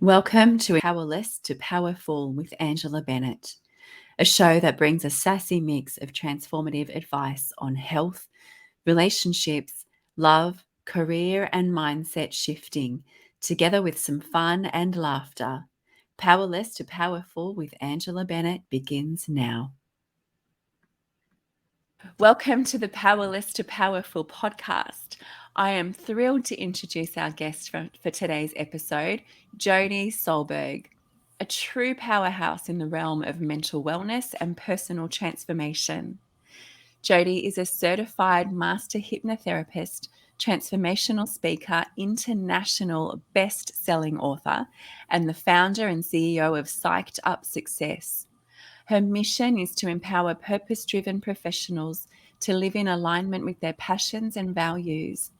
Welcome to Powerless to Powerful with Angela Bennett, a show that brings a sassy mix of transformative advice on health, relationships, love, career, and mindset shifting, together with some fun and laughter. Powerless to Powerful with Angela Bennett begins now. Welcome to the Powerless to Powerful podcast. I am thrilled to introduce our guest for today's episode, Jodie Solberg, a true powerhouse in the realm of mental wellness and personal transformation. Jodie is a certified master hypnotherapist, transformational speaker, international best-selling author, and the founder and CEO of Psyched Success. Her mission is to empower purpose-driven professionals to live in alignment with their passions and values,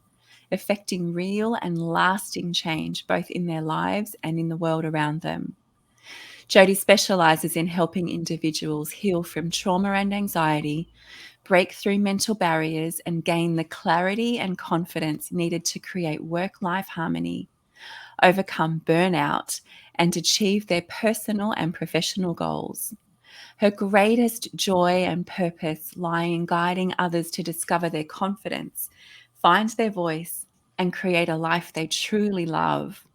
effecting real and lasting change both in their lives and in the world around them. Jodie specialises in helping individuals heal from trauma and anxiety, break through mental barriers, and gain the clarity and confidence needed to create work-life harmony, overcome burnout, and achieve their personal and professional goals. Her greatest joy and purpose lie in guiding others to discover their confidence, find their voice, and create a life they truly love.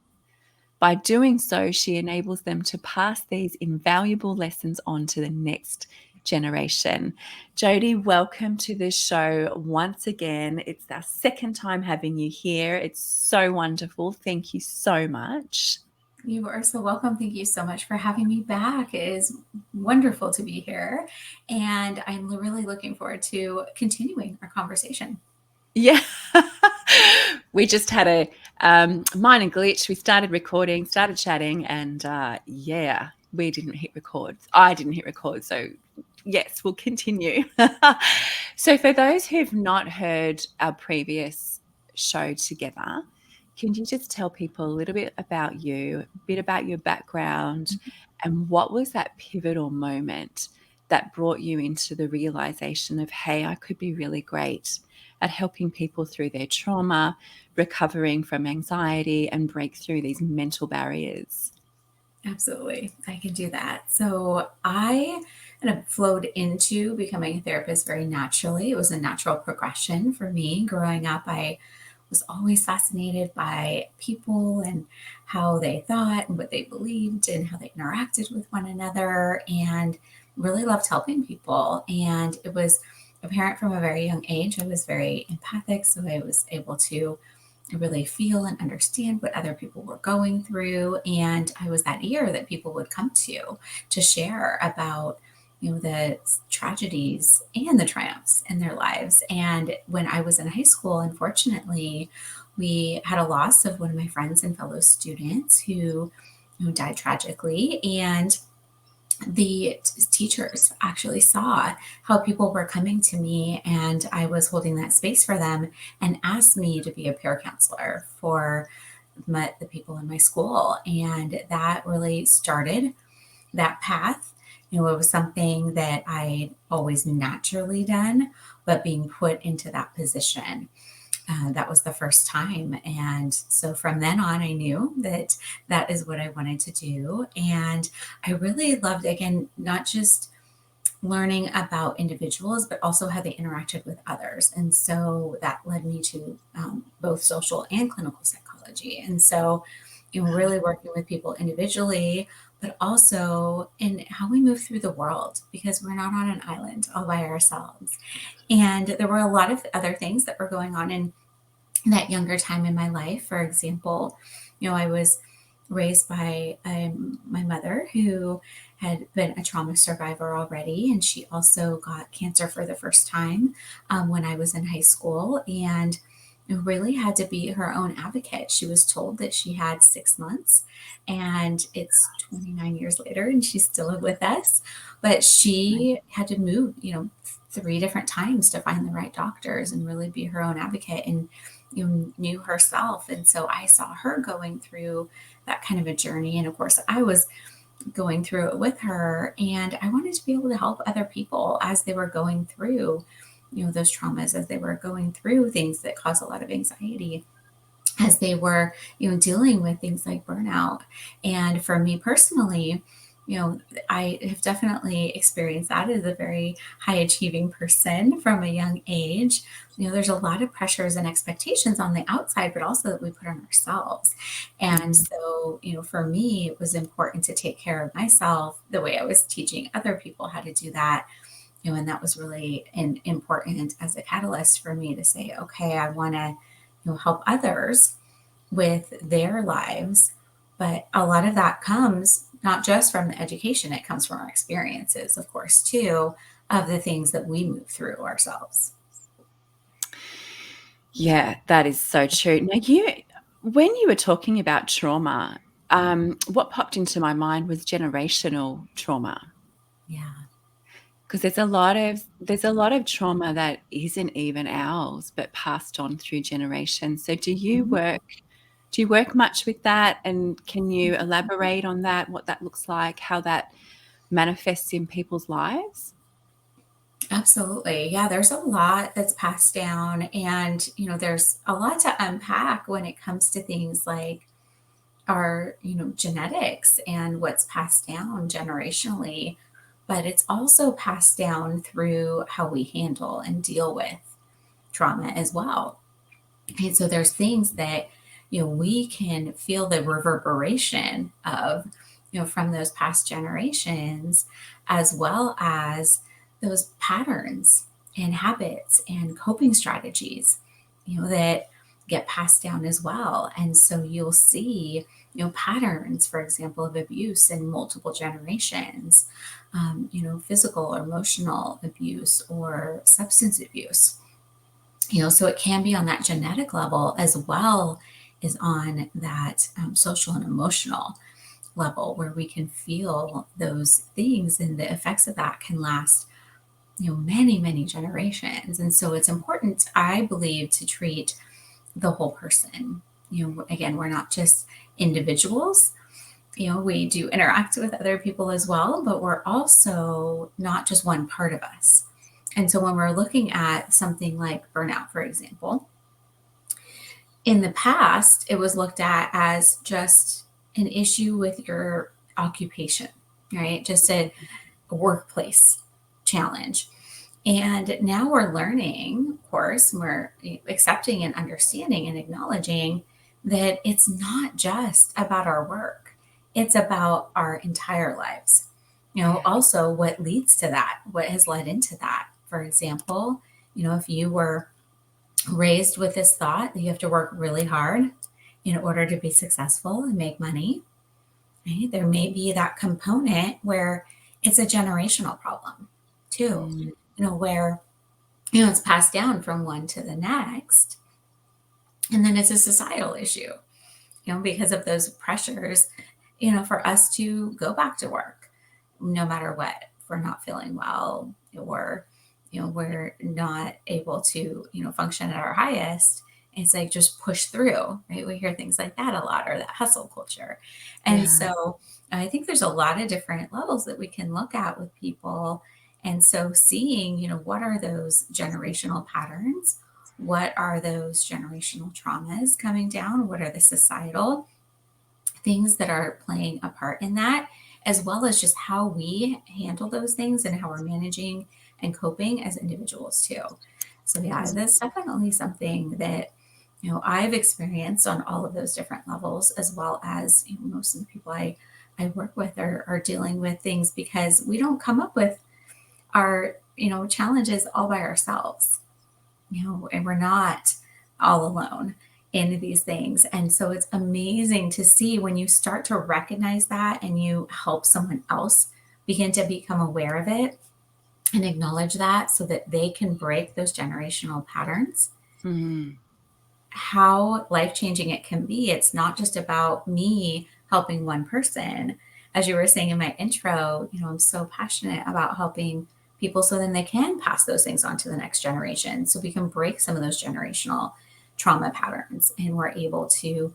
By doing so, she enables them to pass these invaluable lessons on to the next generation. Jodie, welcome to the show once again. It's our second time having you here. It's so wonderful. Thank you so much. You are so welcome. Thank you so much for having me back. It is wonderful to be here. And I'm really looking forward to continuing our conversation. Yeah. We just had a minor glitch. We started recording, started chatting, and we didn't hit record. I didn't hit record. So, yes, we'll continue. So, for those who've not heard our previous show together, can you just tell people a little bit about you, a bit about your background, and what was that pivotal moment that brought you into the realization of, hey, I could be really great at helping people through their trauma, recovering from anxiety, and break through these mental barriers? Absolutely. I can do that. So I kind of flowed into becoming a therapist very naturally. It was a natural progression for me. Growing up, I was always fascinated by people and how they thought and what they believed and how they interacted with one another, and really loved helping people. And it was apparent from a very young age. I was very empathic, so I was able to really feel and understand what other people were going through. And I was that ear that people would come to share about, the tragedies and the triumphs in their lives. And when I was in high school, unfortunately, we had a loss of one of my friends and fellow students who died tragically. And the teachers actually saw how people were coming to me, and I was holding that space for them, and asked me to be a peer counselor for the people in my school. And that really started that path. It was something that I always naturally done, but being put into that position, that was the first time. And so from then on, I knew that that is what I wanted to do. And I really loved, again, not just learning about individuals, but also how they interacted with others. And so that led me to both social and clinical psychology. And so, really working with people individually, but also in how we move through the world, because we're not on an island all by ourselves. And there were a lot of other things that were going on in that younger time in my life. For example, I was raised by my mother, who had been a trauma survivor already, and she also got cancer for the first time when I was in high school, and really had to be her own advocate. She was told that she had 6 months, and it's 29 years later, and she's still with us. But she had to move, 3 different times to find the right doctors and really be her own advocate, and knew herself. And so I saw her going through that kind of a journey. And of course, I was going through it with her. And I wanted to be able to help other people as they were going through, those traumas, as they were going through things that cause a lot of anxiety. as they were, dealing with things like burnout. And for me personally, I have definitely experienced that as a very high achieving person from a young age. There's a lot of pressures and expectations on the outside, but also that we put on ourselves. And Mhm. so, for me, it was important to take care of myself the way I was teaching other people how to do that. And that was really important as a catalyst for me to say, okay, I want to, help others with their lives. But a lot of that comes not just from the education, it comes from our experiences, of course, too, of the things that we move through ourselves. Yeah, that is so true. Now, when you were talking about trauma, what popped into my mind was generational trauma, Yeah. because there's a lot of trauma that isn't even ours, but passed on through generations. So, Mhm. do you work much with that, and can you elaborate on that? What that looks like, how that manifests in people's lives? Absolutely. Yeah, there's a lot that's passed down, and there's a lot to unpack when it comes to things like our, genetics and what's passed down generationally, but it's also passed down through how we handle and deal with trauma as well. And so there's things that, we can feel the reverberation of, from those past generations, as well as those patterns and habits and coping strategies, that get passed down as well. And so you'll see, patterns, for example, of abuse in multiple generations, physical or emotional abuse or substance abuse. So it can be on that genetic level as well as on that social and emotional level, where we can feel those things, and the effects of that can last, many, many generations. And so it's important, I believe, to treat the whole person. Again, we're not just individuals. We do interact with other people as well, but we're also not just one part of us. And so when we're looking at something like burnout, for example, in the past, it was looked at as just an issue with your occupation, right? Just a workplace challenge. And now we're learning, of course, and we're accepting and understanding and acknowledging that it's not just about our work, it's about our entire lives. Yeah. Also what leads to that, what has led into that. For example, if you were raised with this thought that you have to work really hard in order to be successful and make money, right? There may be that component where it's a generational problem too, Mm. where, it's passed down from one to the next. And then it's a societal issue, because of those pressures, for us to go back to work no matter what, if we're not feeling well, or, we're not able to, function at our highest. It's like just push through, right? We hear things like that a lot, or that hustle culture. And Yeah. so I think there's a lot of different levels that we can look at with people. And so seeing, what are those generational patterns? What are those generational traumas coming down? What are the societal things that are playing a part in that, as well as just how we handle those things and how we're managing and coping as individuals too. So yeah, that's definitely something that, I've experienced on all of those different levels, as well as, most of the people I work with are dealing with things, because we don't come up with our, challenges all by ourselves, and we're not all alone in these things. And so it's amazing to see when you start to recognize that and you help someone else begin to become aware of it and acknowledge that, so that they can break those generational patterns, Mm. how life changing it can be. It's not just about me helping one person. As you were saying in my intro, I'm so passionate about helping people so then they can pass those things on to the next generation. So we can break some of those generational trauma patterns, and we're able to,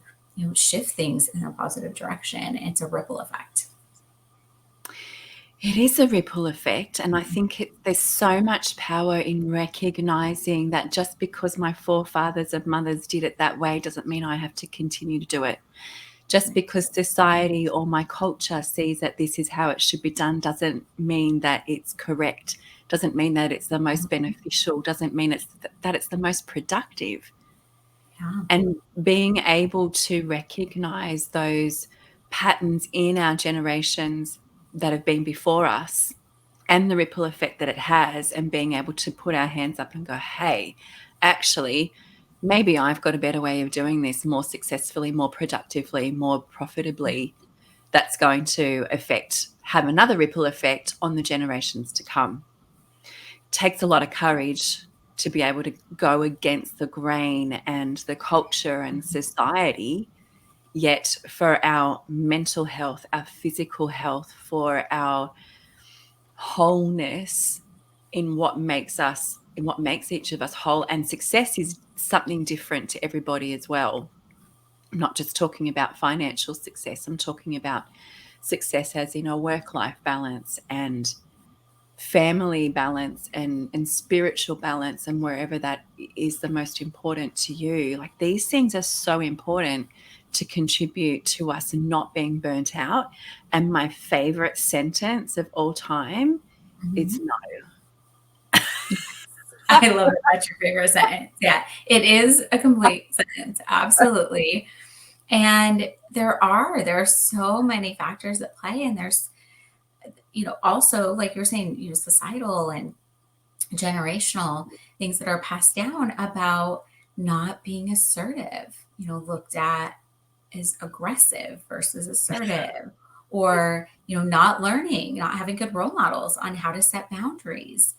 shift things in a positive direction. It's a ripple effect. It is a ripple effect, and I think there's so much power in recognizing that just because my forefathers and mothers did it that way doesn't mean I have to continue to do it. Just because society or my culture sees that this is how it should be done doesn't mean that it's correct, doesn't mean that it's the most beneficial, doesn't mean that it's the most productive. Yeah. And being able to recognize those patterns in our generations that have been before us and the ripple effect that it has, and being able to put our hands up and go, hey, actually, maybe I've got a better way of doing this more successfully, more productively, more profitably, that's going to have another ripple effect on the generations to come. It takes a lot of courage to be able to go against the grain and the culture and society. Yet for our mental health, our physical health, for our wholeness, in what makes each of us whole, and success is something different to everybody as well. I'm not just talking about financial success, I'm talking about success as in a work-life balance and family balance and spiritual balance, and wherever that is the most important to you. Like, these things are so important to contribute to us not being burnt out. And my favorite sentence of all time is Mhm. no. I love it. That's your favorite sentence. Yeah, it is a complete sentence. Absolutely. And there are so many factors at play. And there's, also, like you're saying, societal and generational things that are passed down about not being assertive, looked at as aggressive versus assertive, or, not learning, not having good role models on how to set boundaries.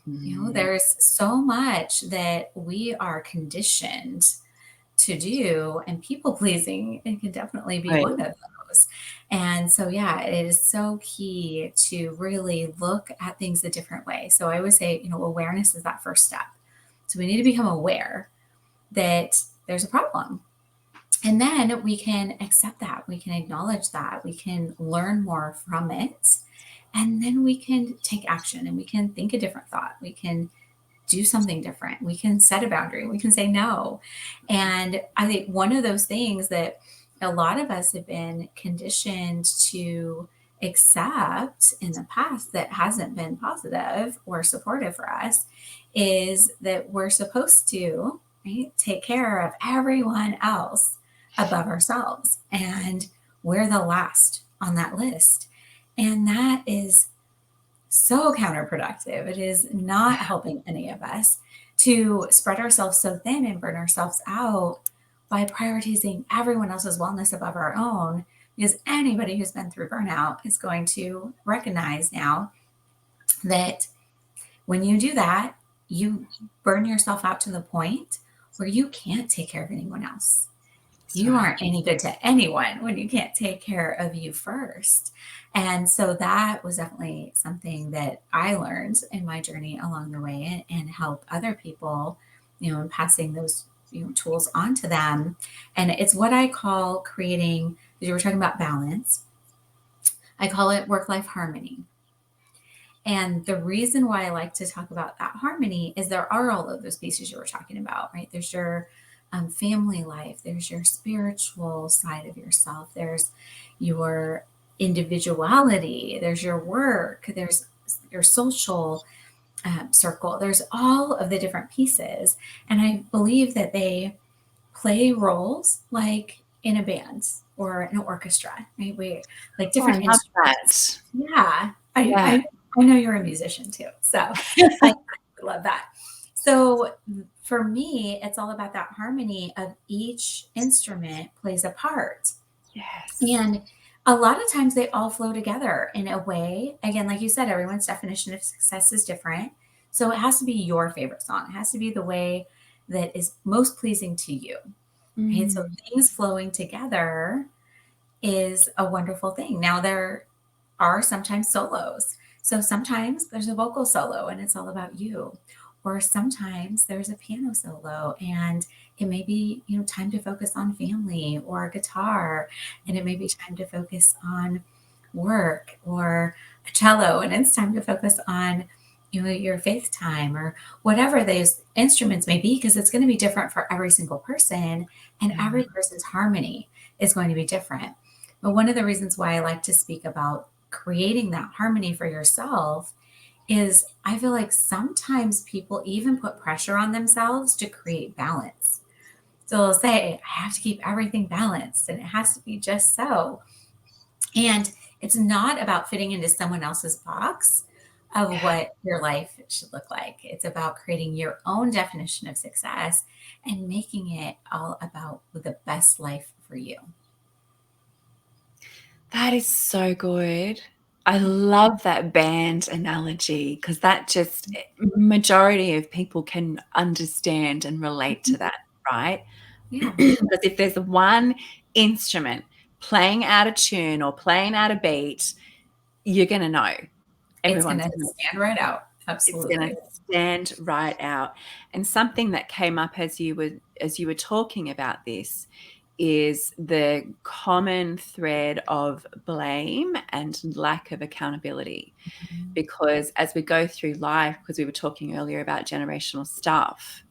Mm, There's so much that we are conditioned to do, and people pleasing, it can definitely be right. one of those. And so, yeah, it is so key to really look at things a different way. So I would say, awareness is that first step. So we need to become aware that there's a problem. And then we can accept that, we can acknowledge that, we can learn more from it. And then we can take action, and we can think a different thought. We can do something different. We can set a boundary. We can say no. And I think one of those things that a lot of us have been conditioned to accept in the past that hasn't been positive or supportive for us is that we're supposed to, right, take care of everyone else above ourselves. And we're the last on that list. And that is so counterproductive. It is not helping any of us to spread ourselves so thin and burn ourselves out by prioritizing everyone else's wellness above our own. Because anybody who's been through burnout is going to recognize now that when you do that, you burn yourself out to the point where you can't take care of anyone else. That's You right. aren't any good to anyone when you can't take care of you first. And so that was definitely something that I learned in my journey along the way, and help other people, and passing those, tools on to them. And it's what I call creating, because you were talking about balance, I call it work life harmony. And the reason why I like to talk about that harmony is there are all of those pieces you were talking about, right? There's your family life, there's your spiritual side of yourself, there's your individuality, there's your work, there's your social circle, there's all of the different pieces. And I believe that they play roles like in a band or an orchestra, right? We like Oh, I different love instruments. that. Yeah, Yeah. I know you're a musician too, so I love that. So for me, it's all about that harmony of each instrument plays a part. Yes. And a lot of times they all flow together in a way. Again, like you said, everyone's definition of success is different. So it has to be your favorite song. It has to be the way that is most pleasing to you. Right. So Mm. things flowing together is a wonderful thing. Now, there are sometimes solos. So sometimes there's a vocal solo and it's all about you. Or sometimes there's a piano solo and it may be, time to focus on family or guitar. And it may be time to focus on work or a cello, and it's time to focus on your faith time or whatever those instruments may be, because it's going to be different for every single person, and Yeah. every person's harmony is going to be different. But one of the reasons why I like to speak about creating that harmony for yourself is I feel like sometimes people even put pressure on themselves to create balance. So they'll say, I have to keep everything balanced and it has to be just so. And it's not about fitting into someone else's box of Yeah. what your life should look like. It's about creating your own definition of success and making it all about the best life for you. That is so good. I love that band analogy because that just majority of people can understand and relate to that, right? Yeah, Because if there's one instrument playing out of tune or playing out of beat, you're gonna know. it's going Everyone's to gonna stand right out. it's gonna Absolutely. stand right out. And something that came up as you were talking about this is the common thread of blame and lack of accountability. Because as we go through life, because we were talking earlier about generational stuff,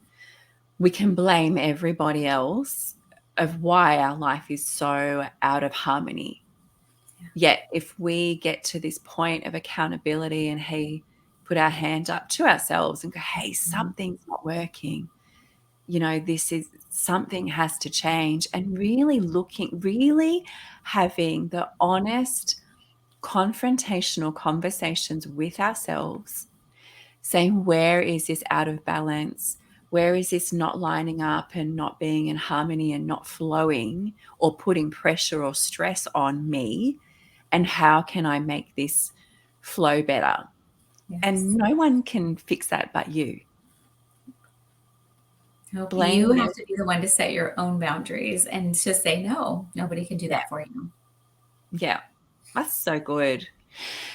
we can blame everybody else of why our life is so out of harmony. Yet if we get to this point of accountability and, hey, put our hand up to ourselves and go, hey, something's not working, this is something has to change, and really having the honest confrontational conversations with ourselves, saying, where is this out of balance? Where is this not lining up and not being in harmony and not flowing or putting pressure or stress on me? And how can I make this flow better? And Yes. no one can fix that but you. Nope. You Blaming have it. to be the one to set your own boundaries and to say no. Nobody can do Yeah. that for you. Yeah. That's so good.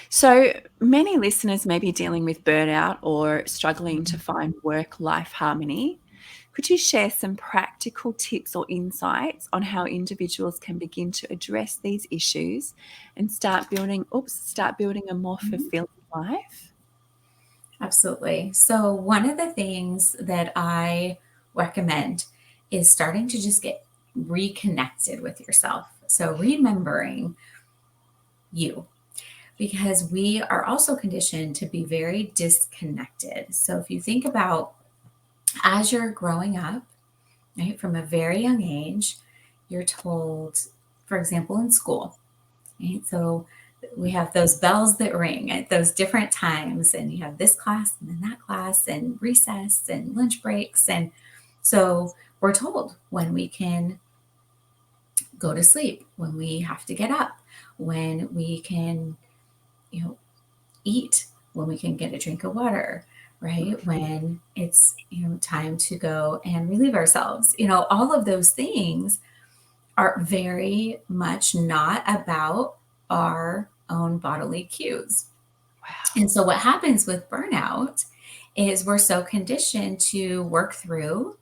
So many listeners may be dealing with burnout or struggling to find work-life harmony. Could you share some practical tips or insights on how individuals can begin to address these issues and start building a more Mhm. fulfilling life? Absolutely. So, one of the things that I recommend is starting to just get reconnected with yourself. So, remembering you, because we are also conditioned to be very disconnected. So, if you think about as you're growing up, right, from a very young age, you're told, for example, in school, right? So we have those bells that ring at those different times, and you have this class and then that class, and recess and lunch breaks. And so we're told when we can go to sleep, when we have to get up, when we can, you know, eat, when we can get a drink of water, right? When it's, time to go and relieve ourselves. All of those things are very much not about our own bodily cues. Wow. And so, what happens with burnout is we're so conditioned to work through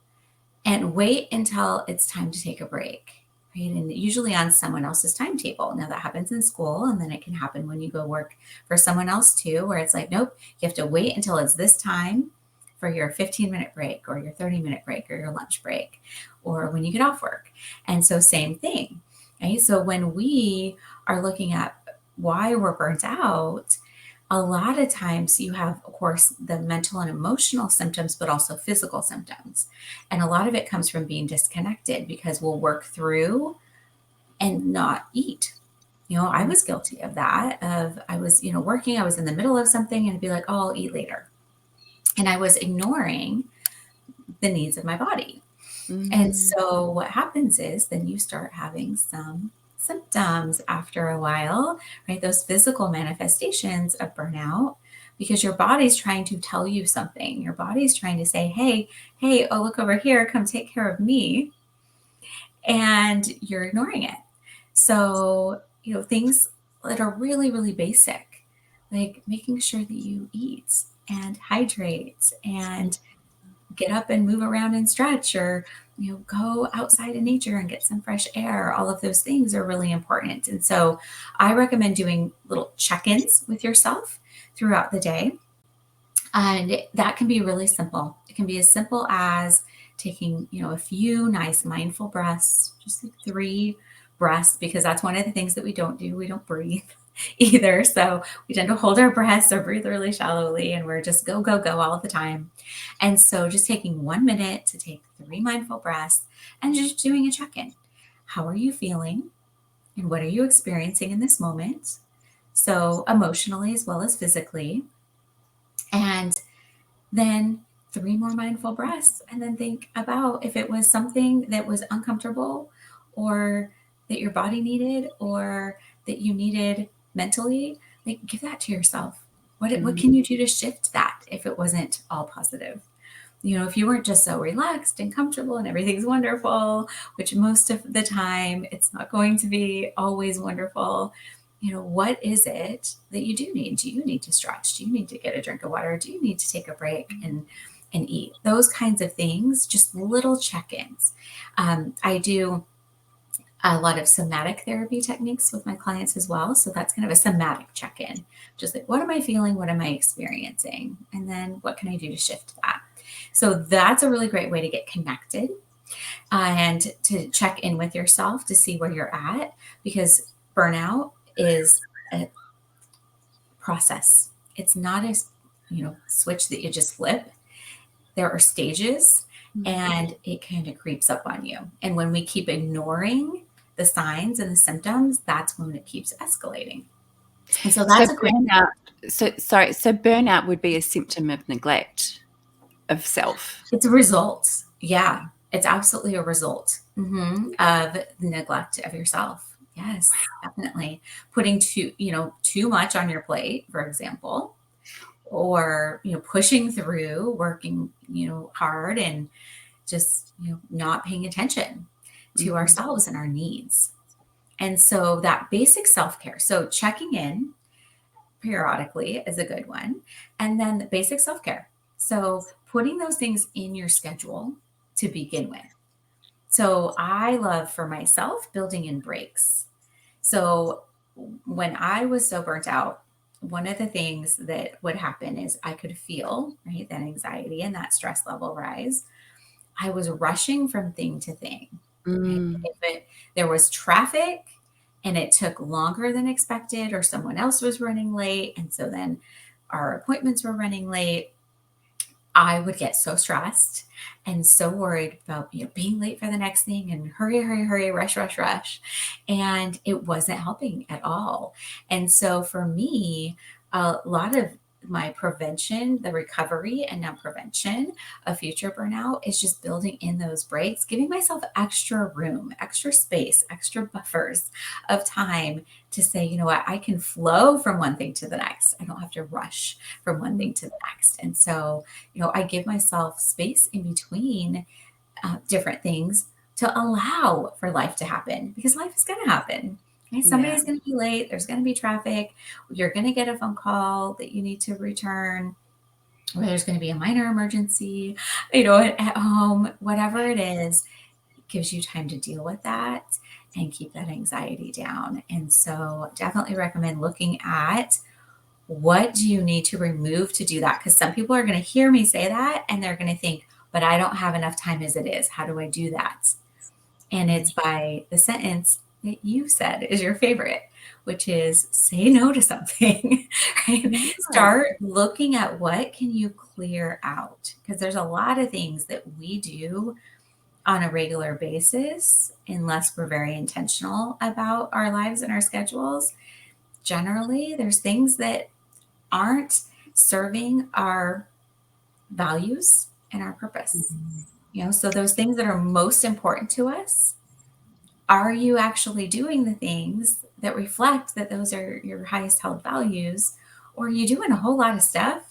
and wait until it's time to take a break, right? And usually on someone else's timetable. Now, that happens in school, and then it can happen when you go work for someone else too, where it's like, nope, you have to wait until it's this time for your 15-minute break or your 30-minute break or your lunch break or when you get off work. And so, same thing, right? So, when we are looking at why we're burnt out, a lot of times you have, of course, the mental and emotional symptoms, but also physical symptoms. And a lot of it comes from being disconnected because we'll work through and not eat. I was guilty of that. I was, working, I was in the middle of something and I'd be like, oh, I'll eat later. And I was ignoring the needs of my body. And Mm. so what happens is then you start having some symptoms after a while, right? Those physical manifestations of burnout, because your body's trying to tell you something. Your body's trying to say, hey, hey, oh, look over here, come take care of me. And you're ignoring it. So, things that are really, really basic, like making sure that you eat and hydrate and get up and move around and stretch, or go outside in nature and get some fresh air. All of those things are really important. And so I recommend doing little check-ins with yourself throughout the day. And that can be really simple. It can be as simple as taking, a few nice mindful breaths, just like 3 breaths, because that's one of the things that we don't do. We don't breathe either. So we tend to hold our breaths or breathe really shallowly, and we're just go, go, go all of the time. And so just taking 1 minute to take 3 mindful breaths and just doing a check-in. How are you feeling? And what are you experiencing in this moment? So emotionally as well as physically. And then 3 more mindful breaths, and then think about if it was something that was uncomfortable, or that your body needed, or that you needed mentally, like, give that to yourself. What can you do to shift that if it wasn't all positive? If you weren't just so relaxed and comfortable and everything's wonderful, which most of the time it's not going to be always wonderful, what is it that you do need? Do you need to stretch? Do you need to get a drink of water? Do you need to take a break and eat? Those kinds of things, just little check-ins. I do a lot of somatic therapy techniques with my clients as well. So that's kind of a somatic check-in, just like, what am I feeling? What am I experiencing? And then what can I do to shift that? So that's a really great way to get connected and to check in with yourself to see where you're at, because burnout is a process. It's not a switch that you just flip. There are stages, and it kind of creeps up on you. And when we keep ignoring the signs and the symptoms, that's when it keeps escalating. And so that's a great burnout. So burnout would be a symptom of neglect of self. It's a result. Yeah, it's absolutely a result of the neglect of yourself. Yes, definitely. Putting too much on your plate, for example, or, pushing through, working, hard, and just, not paying attention to ourselves and our needs. And so that basic self-care, so checking in periodically is a good one. And then the basic self-care. So putting those things in your schedule to begin with. So I love, for myself, building in breaks. So when I was so burnt out, one of the things that would happen is I could feel, right, that anxiety and that stress level rise. I was rushing from thing to thing. Right? If there was traffic and it took longer than expected, or someone else was running late, and so then our appointments were running late, I would get so stressed and so worried about being late for the next thing, and hurry, hurry, hurry, rush, rush, rush. And it wasn't helping at all. And so for me, a lot of my prevention, the recovery and now prevention of future burnout, is just building in those breaks, giving myself extra room, extra space, extra buffers of time to say, you know what, I can flow from one thing to the next. I don't have to rush from one thing to the next. And so, I give myself space in between different things to allow for life to happen, because life is going to happen. Okay? Somebody's going to be late. There's going to be traffic. You're going to get a phone call that you need to return, or there's going to be a minor emergency, at home, whatever it is. It gives you time to deal with that and keep that anxiety down. And so definitely recommend looking at, what do you need to remove to do that? Because some people are going to hear me say that and they're going to think, but I don't have enough time as it is. How do I do that? And it's by the sentence that you said is your favorite, which is say no to something, right? Yeah. Start looking at what can you clear out, because there's a lot of things that we do on a regular basis, unless we're very intentional about our lives and our schedules. Generally, there's things that aren't serving our values and our purpose. So those things that are most important to us, are you actually doing the things that reflect that those are your highest held values? Or are you doing a whole lot of stuff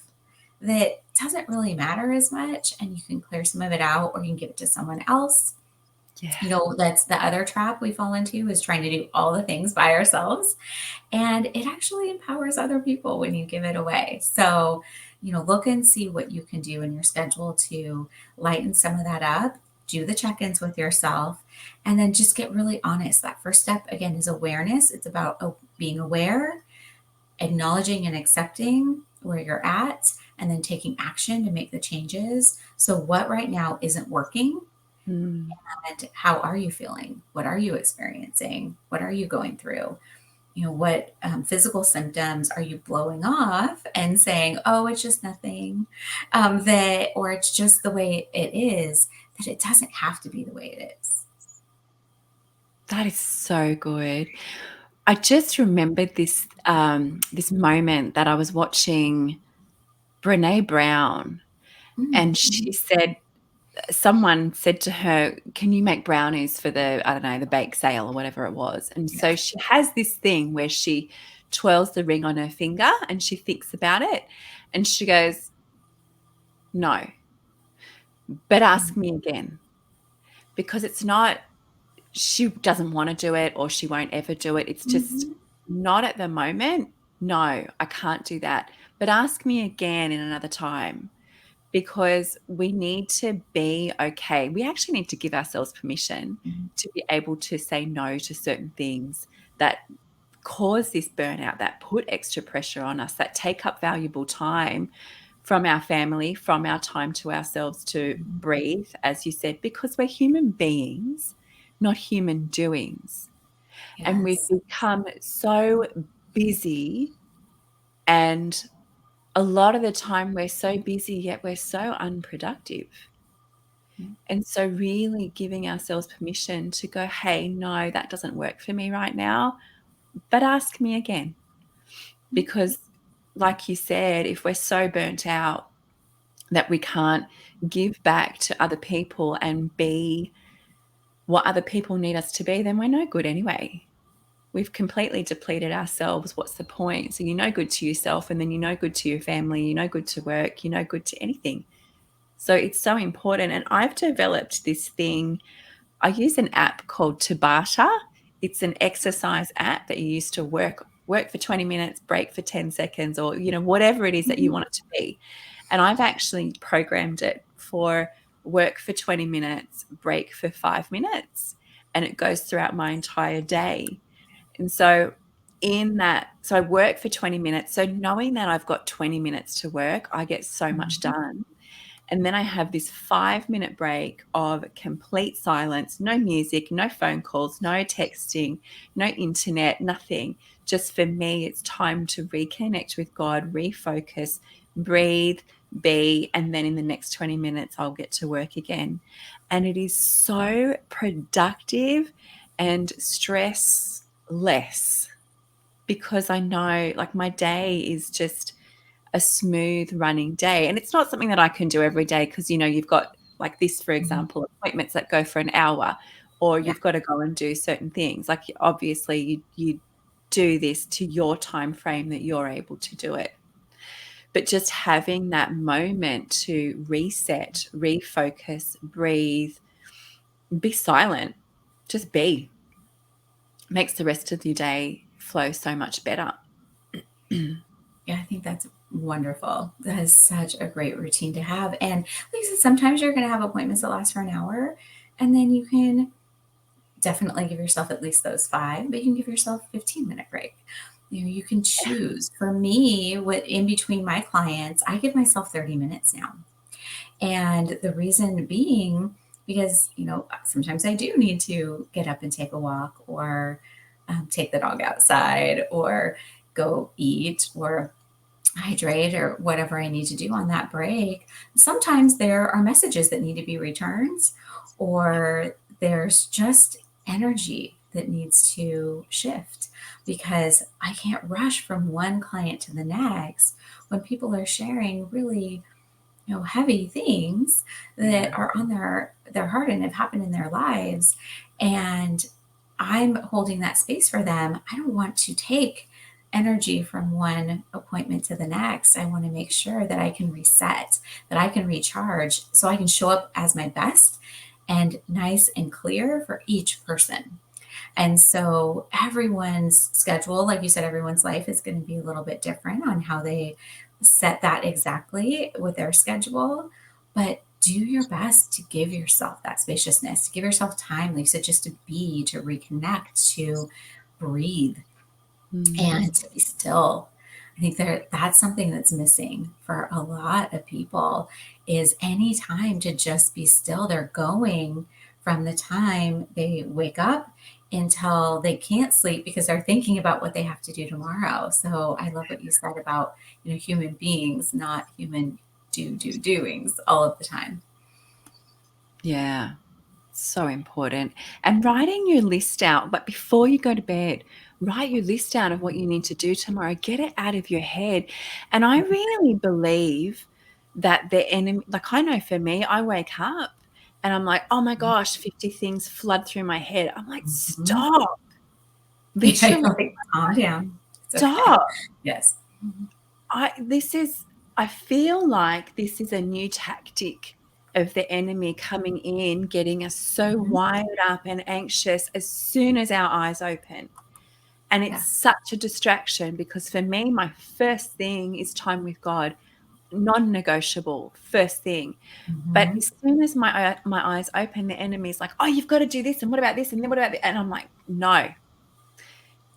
that doesn't really matter as much, and you can clear some of it out, or you can give it to someone else? Yeah. That's the other trap we fall into, is trying to do all the things by ourselves. And it actually empowers other people when you give it away. So, look and see what you can do in your schedule to lighten some of that up. Do the check ins with yourself, and then just get really honest. That first step, again, is awareness. It's about being aware, acknowledging and accepting where you're at, and then taking action to make the changes. So, what right now isn't working? Mm. And how are you feeling? What are you experiencing? What are you going through? What physical symptoms are you blowing off and saying, oh, it's just nothing, or it's just the way it is, that it doesn't have to be the way it is. That is so good. I just remembered this moment that I was watching Brené Brown, and Mm-hmm. she said, someone said to her, "Can you make brownies for the, I don't know, the bake sale or whatever it was?" And so Yes. she has this thing where she twirls the ring on her finger and she thinks about it, and she goes, "No, but ask me again." Because it's not, she doesn't want to do it or she won't ever do it. It's just Mm-hmm. not at the moment. No, I can't do that. But ask me again in another time, because we need to be okay. We actually need to give ourselves permission Mm-hmm. to be able to say no to certain things that cause this burnout, that put extra pressure on us, that take up valuable time from our family, from our time to ourselves to breathe, as you said, because we're human beings, not human doings. And we've Yes. become so busy, and a lot of the time we're so busy, yet we're so unproductive. And so, really giving ourselves permission to go, hey, no, that doesn't work for me right now, but ask me again. Because, like you said, if we're so burnt out that we can't give back to other people and be what other people need us to be, then we're no good anyway. We've completely depleted ourselves. What's the point? So, you're no good to yourself, and then you're no good to your family, you're no good to work, you're no good to anything. So, it's so important. And I've developed this thing. I use an app called Tabata. It's an exercise app that you use to work for 20 minutes, break for 10 seconds, or whatever it is that you Mm-hmm. want it to be. And I've actually programmed it for work for 20 minutes, break for 5 minutes, and it goes throughout my entire day. And so I work for 20 minutes. So knowing that I've got 20 minutes to work, I get so much Mm-hmm. done. And then I have this 5-minute break of complete silence, no music, no phone calls, no texting, no internet, nothing. Just for me, it's time to reconnect with God, refocus, breathe, be, and then in the next 20 minutes, I'll get to work again. And it is so productive and stress less, because I know, like, my day is just a smooth running day. And it's not something that I can do every day, because, you've got, like this, for Mm-hmm. example, appointments that go for an hour, or Yeah. you've got to go and do certain things. Like, obviously, you do this to your time frame that you're able to do it. But just having that moment to reset, refocus, breathe, be silent, just be, makes the rest of your day flow so much better. Yeah, I think that's wonderful. That is such a great routine to have. And like I said, sometimes you're going to have appointments that last for an hour, and then you can definitely give yourself at least those 5, but you can give yourself a 15-minute break. You can choose. For me, what in between my clients, I give myself 30 minutes now. And the reason being, because, sometimes I do need to get up and take a walk, or take the dog outside, or go eat, or hydrate, or whatever I need to do on that break. Sometimes there are messages that need to be returned, or there's just energy that needs to shift, because I can't rush from one client to the next when people are sharing really, heavy things that are on their heart and have happened in their lives. And I'm holding that space for them. I don't want to take energy from one appointment to the next. I want to make sure that I can reset, that I can recharge, so I can show up as my best and nice and clear for each person. And so everyone's schedule, like you said, everyone's life is going to be a little bit different on how they set that exactly with their schedule. But do your best to give yourself that spaciousness, to give yourself time, like you said, just to be, to reconnect, to breathe, and to be still. I think that's something that's missing for a lot of people is any time to just be still. They're going from the time they wake up until they can't sleep because they're thinking about what they have to do tomorrow. So I love what you said about, human beings, not human doings all of the time. Yeah. So important. And writing your list out, but before you go to bed, write your list out of what you need to do tomorrow. Get it out of your head. And I really believe that the enemy, like I know for me, I wake up and I'm like, oh my gosh, 50 things flood through my head. I'm like, Mhm. stop. Yeah, Literally you're like, calm down. It's okay. stop. Yes. Mhm. I feel like this is a new tactic of the enemy coming in, getting us so Mhm. wired up and anxious as soon as our eyes open. And it's Yeah. such a distraction because for me, my first thing is time with God, non-negotiable, first thing. But Mhm. as soon as my eyes open, the enemy's like, "Oh, you've got to do this, and what about this, and then what about that?" And I'm like, "No,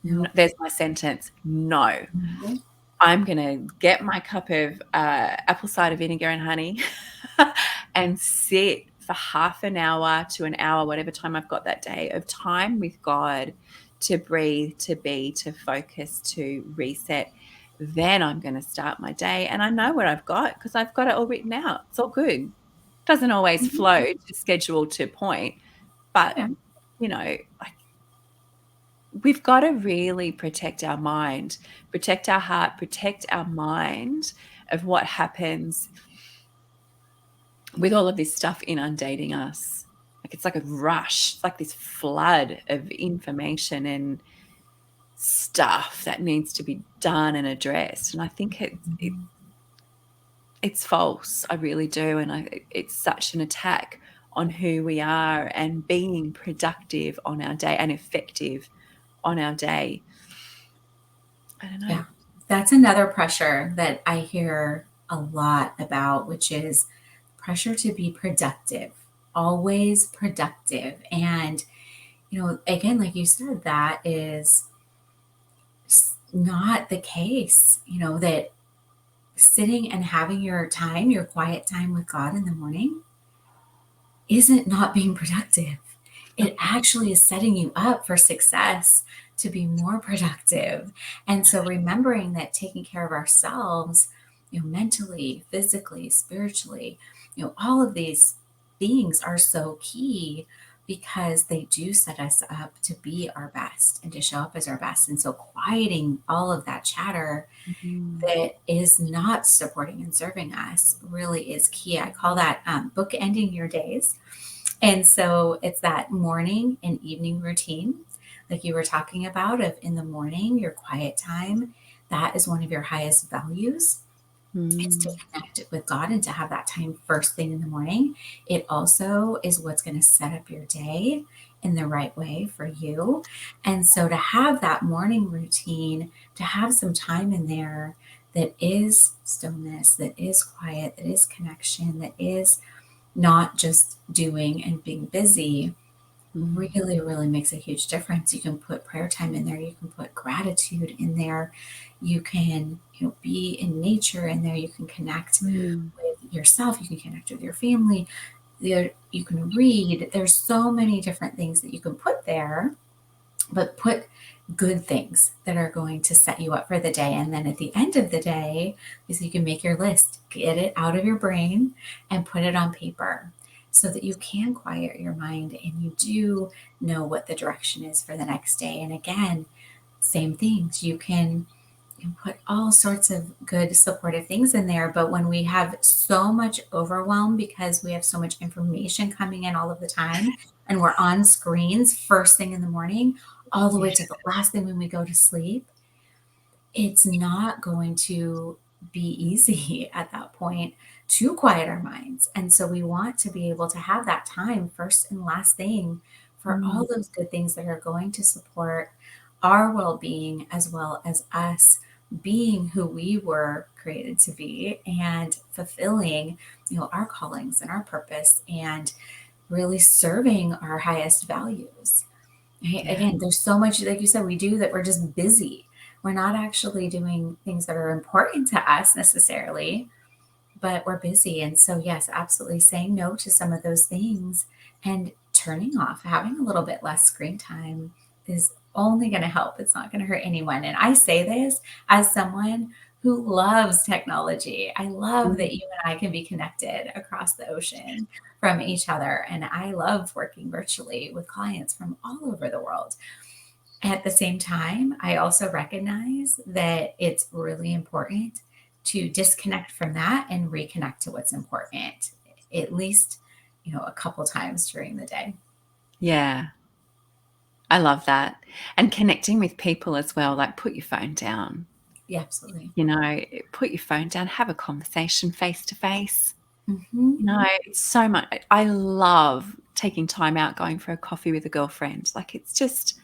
No. there's my sentence. No, Mhm. I'm gonna get my cup of apple cider vinegar and honey and sit for half an hour to an hour, whatever time I've got that day, of time with God to breathe, to be, to focus, to reset. Then I'm going to start my day. And I know what I've got because I've got it all written out. It's all good. Doesn't always Mhm. flow to schedule to point, but Yeah. like we've got to really protect our mind, protect our heart, protect our mind of what happens with all of this stuff inundating us. Like it's like a rush, it's like this flood of information and stuff that needs to be done and addressed. And I think Mhm. it's false. I really do. And it's such an attack on who we are and being productive on our day and effective on our day. I don't know. Yeah. That's another pressure that I hear a lot about, which is pressure to be productive, always productive. And, again, like you said, that is not the case, that sitting and having your time, your quiet time with God in the morning, isn't not being productive. It actually is setting you up for success to be more productive. And so remembering that taking care of ourselves, mentally, physically, spiritually, all of these things are so key because they do set us up to be our best and to show up as our best. And so quieting all of that chatter Mhm. that is not supporting and serving us really is key. I call that book ending your days. And so it's that morning and evening routine, like you were talking about, of in the morning, your quiet time. That is one of your highest values, is to Mm. connect with God and to have that time first thing in the morning. It also is what's going to set up your day in the right way for you. And so to have that morning routine, to have some time in there that is stillness, that is quiet, that is connection, that is not just doing and being busy, Mm. really, really makes a huge difference. You can put prayer time in there, you can put gratitude in there, you can, be in nature in there, you can connect Mm. with yourself, you can connect with your family, you can read. There's so many different things that you can put there, but put good things that are going to set you up for the day. And then at the end of the day, is you can make your list, get it out of your brain and put it on paper so that you can quiet your mind and you do know what the direction is for the next day. And again, same things. You put all sorts of good supportive things in there. But when we have so much overwhelm because we have so much information coming in all of the time and we're on screens first thing in the morning, all the Yeah. way to the last thing when we go to sleep, it's not going to be easy at that point to quiet our minds. And so we want to be able to have that time first and last thing for Mm. all those good things that are going to support our well-being as well as us being who we were created to be and fulfilling, our callings and our purpose and really serving our highest values. Right? Yeah. Again, there's so much, like you said, we do that we're just busy. We're not actually doing things that are important to us necessarily, but we're busy. And so, yes, absolutely saying no to some of those things and turning off, having a little bit less screen time is only going to help. It's not going to hurt anyone. And I say this as someone who loves technology. I love Mm. that you and I can be connected across the ocean from each other. And I love working virtually with clients from all over the world. At the same time, I also recognize that it's really important to disconnect from that and reconnect to what's important, at least, a couple times during the day. Yeah. I love that. And connecting with people as well, like put your phone down, Yeah, absolutely. put your phone down, have a conversation face to face. Hmm. It's so much. I love taking time out, going for a coffee with a girlfriend. Like it's just,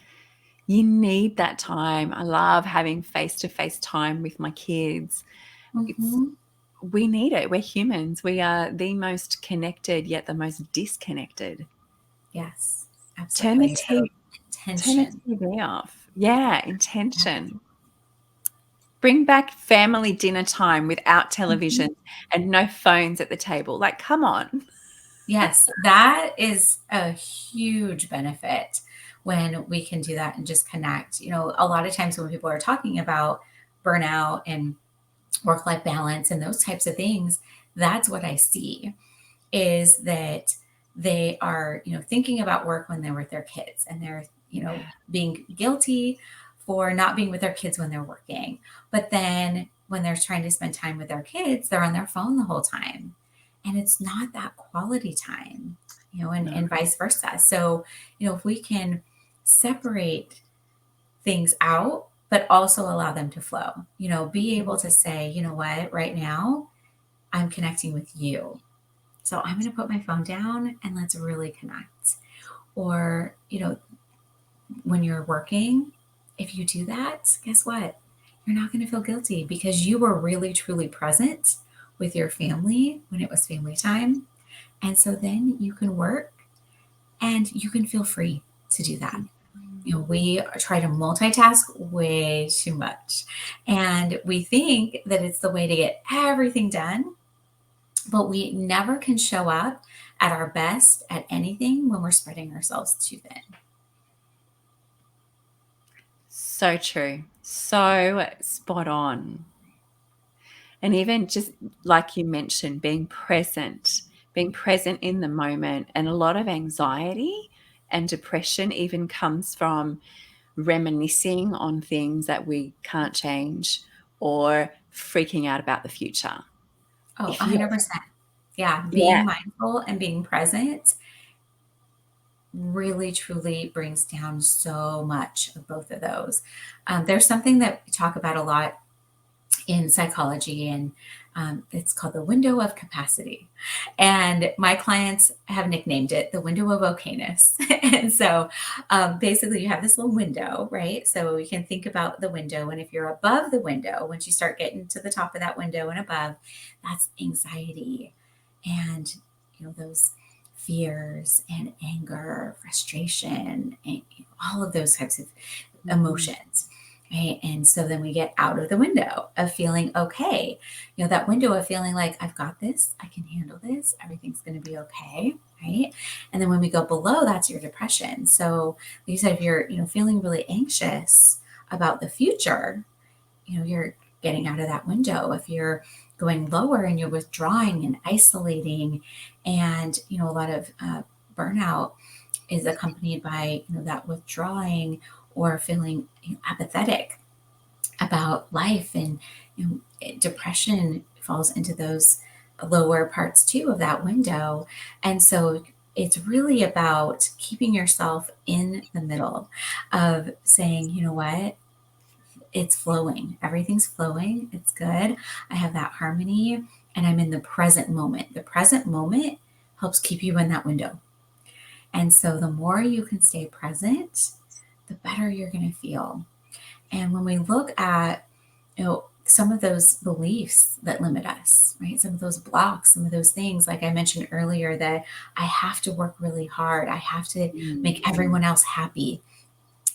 you need that time. I love having face to face time with my kids. It's, Hmm. we need it. We're humans. We are the most connected, yet the most disconnected. Yes, Turn the absolutely. So TV, turn the intention. TV off. Yeah, Yeah. intention. Bring back family dinner time without Mhm. television and no phones at the table. Like, come on. Yes, that is a huge benefit when we can do that and just connect. A lot of times when people are talking about burnout and work life balance and those types of things, that's what I see is that they are, thinking about work when they're with their kids and they're, being guilty for not being with their kids when they're working. But then when they're trying to spend time with their kids, they're on their phone the whole time. And it's not that quality time, No. and vice versa. So, if we can separate things out, but also allow them to flow, be able to say, you know what, right now I'm connecting with you. So I'm going to put my phone down and let's really connect. Or, when you're working, if you do that, guess what? You're not going to feel guilty because you were really, truly present with your family when it was family time. And so then you can work and you can feel free to do that. We try to multitask way too much. And we think that it's the way to get everything done, but we never can show up at our best at anything when we're spreading ourselves too thin. So true. So spot on. And even just like you mentioned, being present in the moment. And a lot of anxiety and depression even comes from reminiscing on things that we can't change or freaking out about the future. Oh, If you, 100%. Yeah, yeah, being mindful and being present really truly brings down so much of both of those. There's something that we talk about a lot in psychology, and it's called the window of capacity. And my clients have nicknamed it the window of okayness. And so basically, you have this little window, right? So you can think about the window, and if you're above the window, once you start getting to the top of that window and above, that's anxiety and those fears and anger, frustration, and all of those types of mm, emotions. Right. And so then we get out of the window of feeling okay. That window of feeling like, I've got this, I can handle this, everything's going to be okay. Right. And then when we go below, that's your depression. So, like you said, if you're, feeling really anxious about the future, you're getting out of that window. If you're going lower and you're withdrawing and isolating, and, a lot of burnout is accompanied by that withdrawing or feeling apathetic about life, and depression falls into those lower parts too of that window. And so it's really about keeping yourself in the middle of saying, you know what, it's flowing. Everything's flowing. It's good. I have that harmony and I'm in the present moment. The present moment helps keep you in that window. And so the more you can stay present, the better you're going to feel. And when we look at, some of those beliefs that limit us, right? Some of those blocks, some of those things, like I mentioned earlier, that I have to work really hard. I have to make everyone else happy.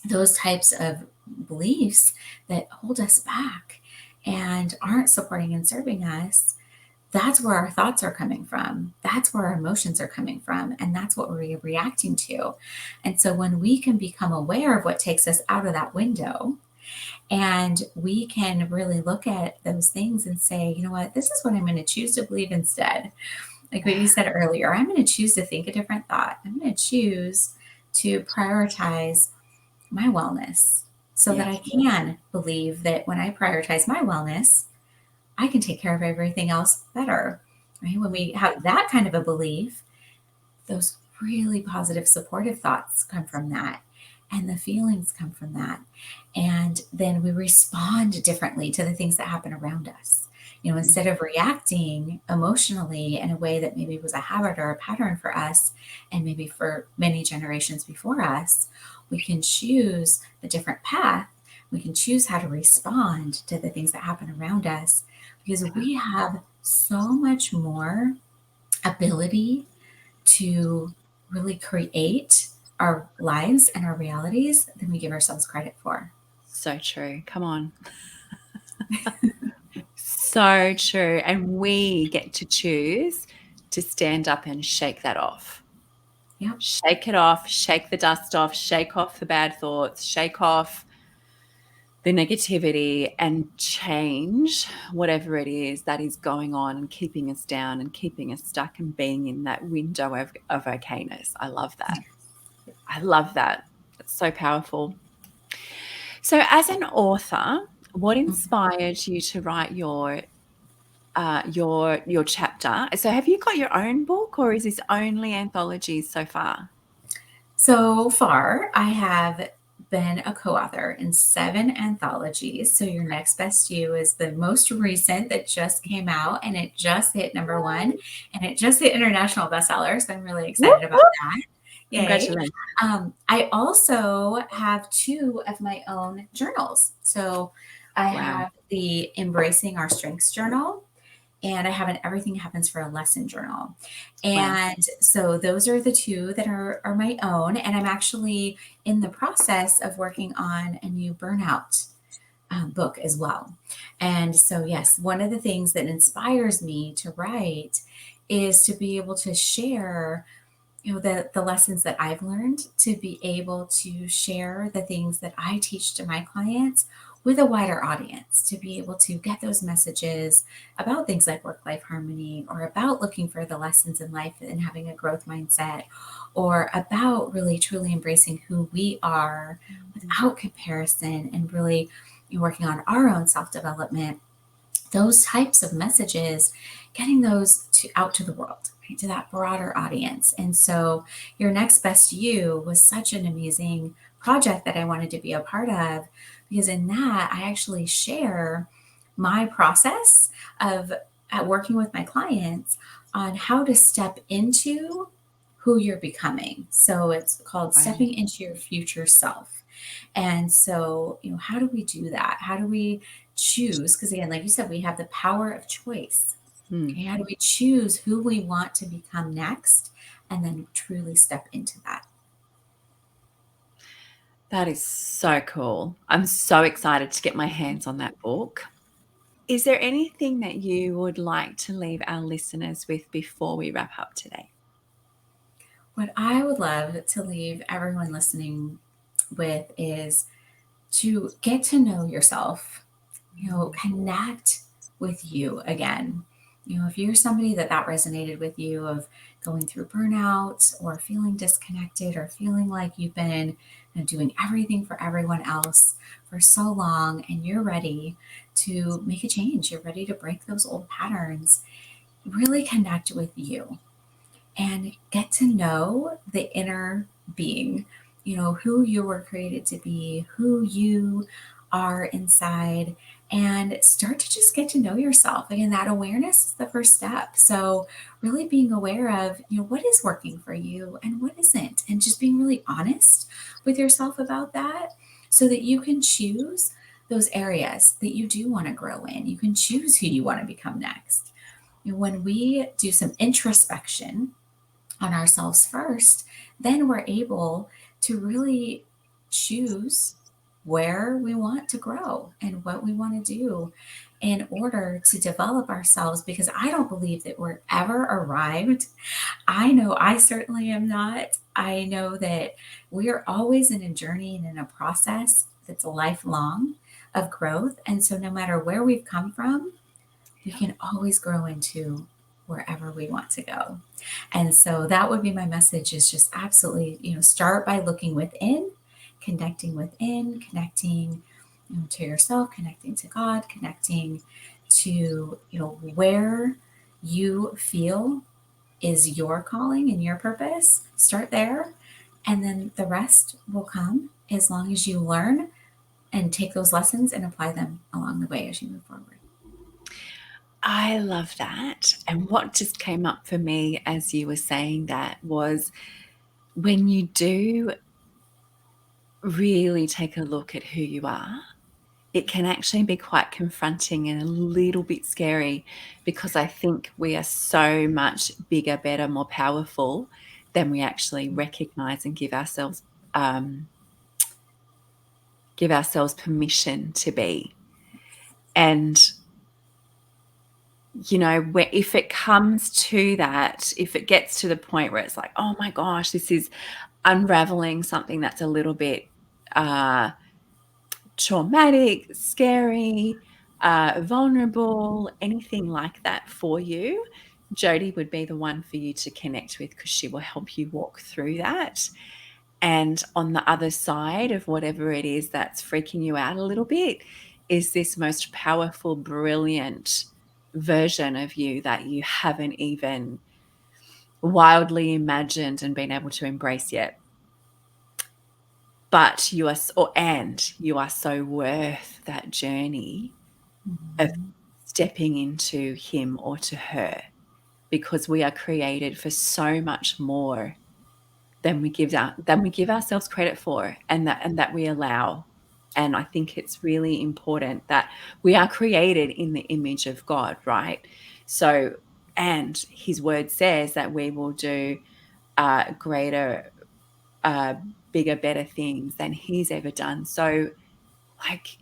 Those types of beliefs that hold us back and aren't supporting and serving us, that's where our thoughts are coming from. That's where our emotions are coming from. And that's what we're reacting to. And so when we can become aware of what takes us out of that window, and we can really look at those things and say, you know what, this is what I'm going to choose to believe instead. Like what you said earlier, I'm going to choose to think a different thought. I'm going to choose to prioritize my wellness so that I can believe that when I prioritize my wellness, I can take care of everything else better. Right? When we have that kind of a belief, those really positive, supportive thoughts come from that. And the feelings come from that. And then we respond differently to the things that happen around us. Instead of reacting emotionally in a way that maybe was a habit or a pattern for us, and maybe for many generations before us, we can choose a different path. We can choose how to respond to the things that happen around us, because we have so much more ability to really create our lives and our realities than we give ourselves credit for. So true. Come on. So true. And we get to choose to stand up and shake that off. Yep. Shake it off, shake the dust off, shake off the bad thoughts, shake off the negativity, and change whatever it is that is going on and keeping us down and keeping us stuck and being in that window of okayness. I love that. I love that. It's so powerful. So as an author, what inspired you to write your chapter? So have you got your own book, or is this only anthologies so far? So far, I have been a co-author in 7 anthologies. So Your Next Best You is the most recent that just came out, and it just hit #1, and it just hit international bestseller. So I'm really excited about that. Yay. Congratulations. I also have 2 of my own journals. So I have the Embracing Our Strengths journal, and I have an Everything Happens for a Lesson journal. And so those are the 2 that are my own. And I'm actually in the process of working on a new burnout book as well. And so, yes, one of the things that inspires me to write is to be able to share the lessons that I've learned, to be able to share the things that I teach to my clients with a wider audience, to be able to get those messages about things like work-life harmony, or about looking for the lessons in life and having a growth mindset, or about really truly embracing who we are without comparison, and really working on our own self-development. Those types of messages, getting those out to the world, right, to that broader audience. And so Your Next Best You was such an amazing project that I wanted to be a part of, because in that I actually share my process of working with my clients on how to step into who you're becoming. So it's called Stepping into Your Future Self. And so, how do we do that? How do we choose? Because again, like you said, we have the power of choice. Okay, how do we choose who we want to become next, and then truly step into that? That is so cool. I'm so excited to get my hands on that book. Is there anything that you would like to leave our listeners with before we wrap up today? What I would love to leave everyone listening with is to get to know yourself, connect with you again. If you're somebody that resonated with you, of going through burnout, or feeling disconnected, or feeling like you've been doing everything for everyone else for so long, and you're ready to make a change, you're ready to break those old patterns, really connect with you and get to know the inner being, who you were created to be, who you are inside and start to just get to know yourself. Again, that awareness is the first step. So really being aware of, what is working for you and what isn't, and just being really honest with yourself about that so that you can choose those areas that you do want to grow in. You can choose who you want to become next. When we do some introspection on ourselves first, then we're able to really choose where we want to grow and what we want to do in order to develop ourselves, because I don't believe that we're ever arrived. I know I certainly am not. I know that we are always in a journey and in a process that's lifelong of growth. And so no matter where we've come from, we can always grow into wherever we want to go. And so that would be my message, is just absolutely, start by looking within, connecting, to yourself, connecting to God, connecting to, where you feel is your calling and your purpose. Start there. And then the rest will come as long as you learn and take those lessons and apply them along the way as you move forward. I love that. And what just came up for me as you were saying that was, when you do really take a look at who you are, it can actually be quite confronting and a little bit scary, because I think we are so much bigger, better, more powerful than we actually recognize and give ourselves permission to be. And if it comes to that, if it gets to the point where it's like, oh my gosh, this is unraveling something that's a little bit traumatic, scary, vulnerable, anything like that for you, Jodie would be the one for you to connect with, because she will help you walk through that. And on the other side of whatever it is that's freaking you out a little bit is this most powerful, brilliant version of you that you haven't even wildly imagined and been able to embrace yet. But you are so worth that journey of stepping into him or to her, because we are created for so much more than we give ourselves credit for, and that we allow. And I think it's really important that we are created in the image of God, right? So, and his word says that we will do greater, bigger, better things than he's ever done. So, like,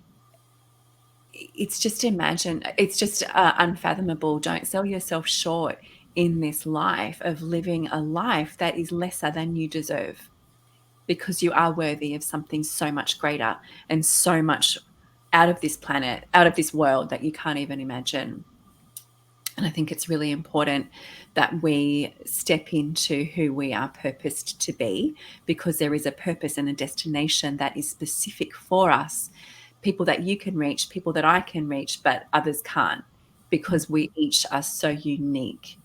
it's just unfathomable. Don't sell yourself short in this life of living a life that is lesser than you deserve, because you are worthy of something so much greater and so much out of this planet, out of this world, that you can't even imagine. And I think it's really important that we step into who we are purposed to be, because there is a purpose and a destination that is specific for us. People that you can reach, people that I can reach, but others can't, because we each are so unique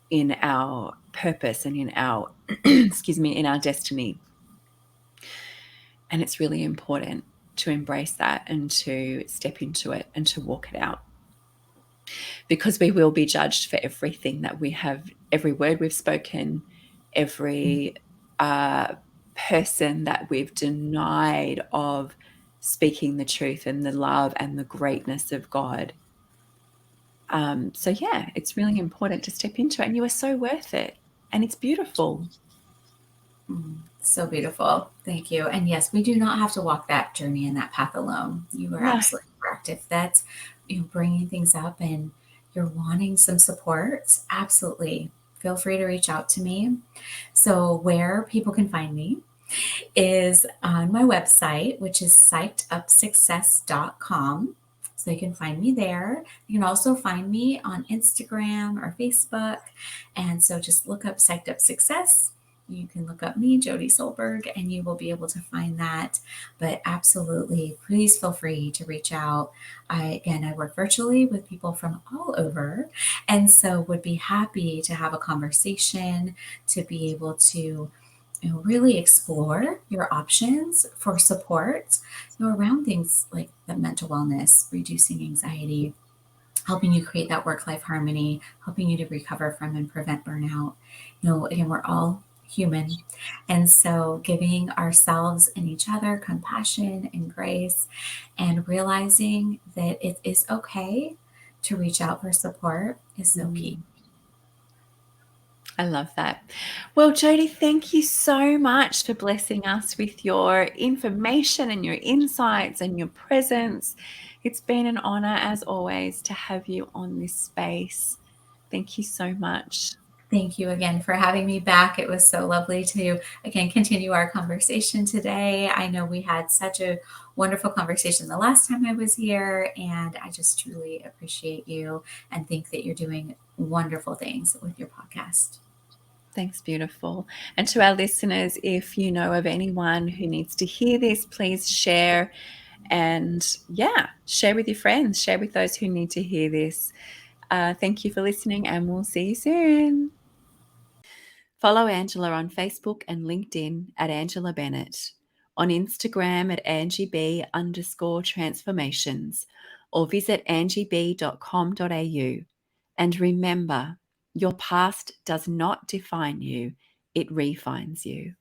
in our purpose and in our, in our destiny. And it's really important to embrace that and to step into it and to walk it out, because we will be judged for everything that we have, every word we've spoken, every person that we've denied of speaking the truth and the love and the greatness of God. So yeah, it's really important to step into it, and you are so worth it, and it's beautiful. So beautiful. Thank you. And yes, we do not have to walk that journey and that path alone. You are No. absolutely correct. If that's bringing things up and you're wanting some support, absolutely feel free to reach out to me. So where people can find me is on my website, which is psychedupsuccess.com. So you can find me there. You can also find me on Instagram or Facebook. And so just look up Psyched Up Success. You can look up me, Jodie Solberg, and you will be able to find that. But absolutely, please feel free to reach out. I work virtually with people from all over. And so would be happy to have a conversation, to be able to really explore your options for support, around things like the mental wellness, reducing anxiety, helping you create that work-life harmony, helping you to recover from and prevent burnout. Again, we're all human. And so giving ourselves and each other compassion and grace and realizing that it is okay to reach out for support is so key. I love that. Well, Jodie, thank you so much for blessing us with your information and your insights and your presence. It's been an honor, as always, to have you on this space. Thank you so much. Thank you again for having me back. It was so lovely to, again, continue our conversation today. I know we had such a wonderful conversation the last time I was here, and I just truly appreciate you and think that you're doing wonderful things with your podcast. Thanks, beautiful. And to our listeners, if you know of anyone who needs to hear this, please share. And share with your friends, share with those who need to hear this. Thank you for listening, and we'll see you soon. Follow Angela on Facebook and LinkedIn at Angela Bennett, on Instagram at AngieB_transformations, or visit angieb.com.au. And remember, your past does not define you, it refines you.